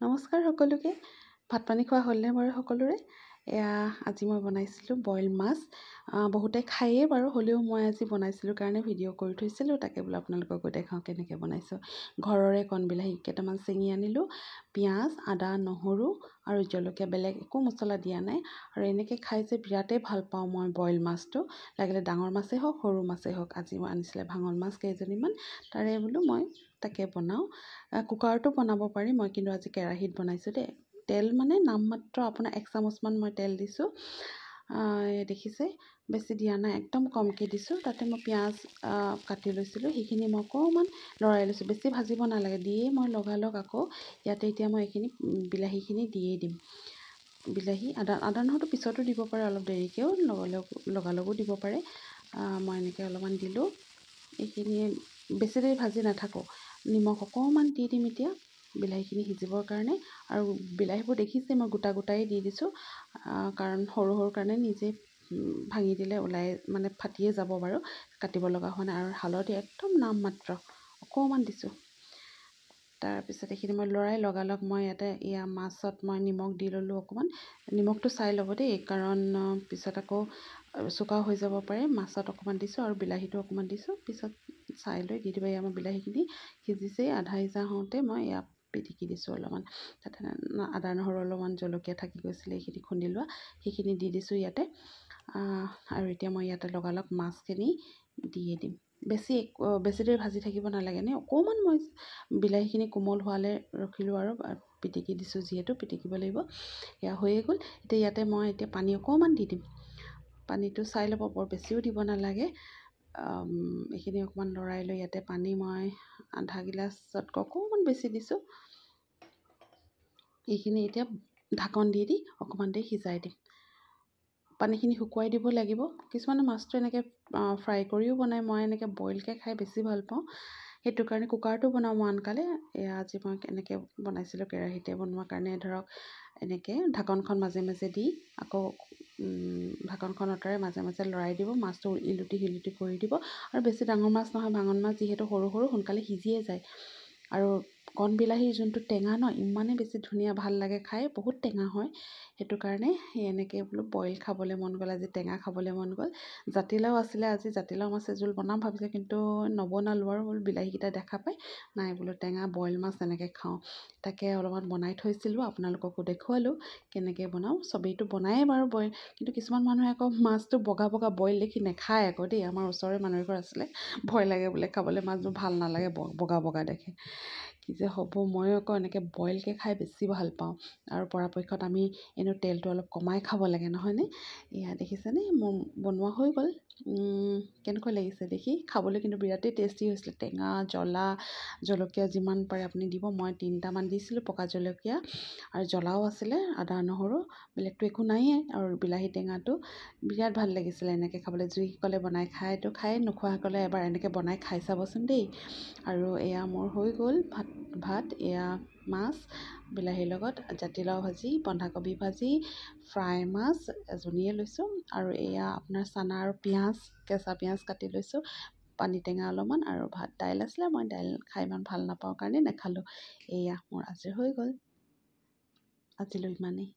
নমস্কাৰ সকলোকে। ভাত পানী খোৱা হ'লনে বাৰু সকলোৰে? আজি মই বনাইছিলোঁ বইল মাছ। বহুতে খায়েই বাৰু, হ'লেও মই আজি বনাইছিলোঁ কাৰণে ভিডিঅ' কৰি থৈছিলোঁ। তাকে বোলো আপোনালোককো দেখাওঁ কেনেকৈ বনাইছোঁ। ঘৰৰে কণবিলাহী কেইটামান ছিঙি আনিলোঁ। পিঁয়াজ, আদা, নহৰু আৰু জলকীয়া, বেলেগ একো মছলা দিয়া নাই। আৰু এনেকৈ খাই যে বিৰাটেই ভাল পাওঁ মই বইল মাছটো, লাগিলে ডাঙৰ মাছেই হওক সৰু মাছেই হওক। আজি মই আনিছিলে ভাঙন মাছ কেইজনীমান, তাৰে বোলো মই তাকে বনাওঁ। কুকাৰতো বনাব পাৰি, মই কিন্তু আজি কেৰাহীত বনাইছোঁ দেই। তেল মানে নামমাত্ৰ আপোনাৰ 1 চামুচমান মই তেল দিছোঁ। দেখিছে, বেছি দিয়া নাই, একদম কমকৈ দিছোঁ। তাতে মই পিঁয়াজ কাটি লৈছিলোঁ, সেইখিনি মই অকণমান লৰাই লৈছোঁ। বেছি ভাজিব নালাগে, দিয়েই মই লগালগ আকৌ ইয়াতে এতিয়া মই এইখিনি বিলাহীখিনি দিয়েই দিম। বিলাহী, আদা নহৰুটো পিছতো দিব পাৰে, অলপ দেৰিকৈও লগালগো দিব পাৰে। মই এনেকৈ অলপমান দিলোঁ। এইখিনি বেছি দেৰি ভাজি নাথাকোঁ। নিমখ অকণমান দি দিম এতিয়া বিলাহীখিনি সিজিবৰ কাৰণে। আৰু বিলাহীবোৰ দেখিছে মই গোটা গোটাই দি দিছোঁ, কাৰণ সৰু সৰু কাৰণে নিজেই ভাঙি দিলে ওলাই মানে ফাটিয়ে যাব বাৰু, কাটিব লগা হোৱা নাই। আৰু হালধি একদম নামমাত্ৰ অকণমান দিছোঁ। তাৰপিছত এইখিনি মই লৰাই লগালগ মই ইয়াতে মাছত মই নিমখ দি ল'লোঁ অকণমান। নিমখটো চাই ল'ব দেই, কাৰণ পিছত আকৌ চোকাও হৈ যাব পাৰে। মাছত অকণমান দিছোঁ আৰু বিলাহীটো অকণমান দিছোঁ, পিছত চাই লৈ দি দিব। মই বিলাহীখিনি সিজিছেই, আধা সিজা হওঁতে মই পিটিকি দিছোঁ অলপমান। তাতে আদা নহৰু অলপমান জলকীয়া থাকি গৈছিলে, এইখিনি খুন্দি লোৱা, সেইখিনি দি দিছোঁ ইয়াতে। আৰু এতিয়া মই ইয়াতে লগালগ মাছখিনি দিয়ে দিম। বেছি দেৰি ভাজি থাকিব নালাগে নে, অকণমান মই বিলাহীখিনি কোমল হোৱালৈ ৰখিলোঁ আৰু পিটিকি দিছোঁ, যিহেতু পিটিকিব লাগিব। এয়া হৈয়ে গ'ল। এতিয়া ইয়াতে মই পানী অকণমান দি দিম। পানীটো চাই ল'ব, বৰ বেছিও দিব নালাগে। এইখিনি অকণমান লৰাই লৈ ইয়াতে পানী মই আধা গিলাচতকৈ অকণমান বেছি দিছোঁ। এইখিনি এতিয়া ঢাকন দি অকণমান দেৰি সিজাই দিম। পানীখিনি শুকুৱাই দিব লাগিব। কিছুমানে মাছটো এনেকৈ ফ্ৰাই কৰিও বনায়, মই এনেকৈ বইলকৈ খাই বেছি ভাল পাওঁ। সেইটো কাৰণে কুকাৰটো বনাওঁ মই আনকালে। আজি মই এনেকৈ বনাইছিলোঁ কেৰাহীতে বনোৱাৰ কাৰণে। ধৰক এনেকৈ ঢাকনখন মাজে মাজে দি আকৌ ঢাকনখন আঁতৰাই মাজে মাজে লৰাই দিব। মাছটো ইলুটি শিলুটি কৰি দিব। আৰু বেছি ডাঙৰ মাছ নহয়, ভাঙন মাছ যিহেতু সৰু সৰু, সোনকালে সিজিয়ে যায়। আৰু কণ বিলাহীৰ যোনটো টেঙা ন, ইমানেই বেছি ধুনীয়া, ভাল লাগে খাই, বহুত টেঙা হয়। সেইটো কাৰণে এনেকৈ বোলো বইল খাবলৈ মন গ'ল, আজি টেঙা খাবলৈ মন গ'ল। জাতিলাও আছিলে, আজি জাতিলাও মাছে জোল বনাম ভাবিছোঁ, কিন্তু নবনালোঁ আৰু বোলো বিলাহীকেইটা দেখা পাই নাই, বোলো টেঙা বইল মাছ এনেকৈ খাওঁ। তাকে অলপমান বনাই থৈছিলোঁ, আপোনালোককো দেখুৱালোঁ কেনেকৈ বনাওঁ। চবেইটো বনায়েই বাৰু বইল, কিন্তু কিছুমান মানুহে আকৌ মাছটো বগা বগা বইল দেখি নেখায় আকৌ দেই। আমাৰ ওচৰৰে মানুহ এঘৰ আছিলে, ভয় লাগে বোলে খাবলৈ, মাছবোৰ ভাল নালাগে বগা বগা দেখে। কি যে হ'ব, ময়ো আকৌ এনেকৈ বইলকৈ খাই বেছি ভাল পাওঁ। আৰু পৰাপক্ষত আমি এনেও তেলটো অলপ কমাই খাব লাগে, নহয়নে? এয়া দেখিছেনে, মোৰ বনোৱা হৈ গ'ল। কেনেকুৱা লাগিছে দেখি? খাবলৈ কিন্তু বিৰাটেই টেষ্টি হৈছিলে। টেঙা, জ্বলা, জলকীয়া যিমান পাৰে আপুনি দিব। মই 3টামান দিছিলোঁ পকা জলকীয়া, আৰু জ্বলাও আছিলে, আদা নহৰু, বেলেগটো একো নায়েই। আৰু বিলাহী টেঙাটো বিৰাট ভাল লাগিছিলে এনেকৈ খাবলৈ। যিসকলে বনাই খায়তো খায়, নোখোৱাসকলে এবাৰ এনেকৈ বনাই খাই চাবচোন দেই। আৰু এয়া মোৰ হৈ গ'ল ভাত। এয়া মাছ বিলাহীৰ লগত, জাতিলাও ভাজি, বন্ধাকবি ভাজি, ফ্ৰাই মাছ এজনীয়ে লৈছোঁ। আৰু এয়া আপোনাৰ চানা আৰু পিঁয়াজ, কেঁচা পিঁয়াজ কাটি লৈছোঁ, পানী টেঙা অলপমান, আৰু ভাত। দাইল আছিলে, মই দাইল খাই ইমান ভাল নাপাওঁ কাৰণে নাখালোঁ। এয়া মোৰ আজি হৈ গ'ল। আজিলৈ ইমানেই।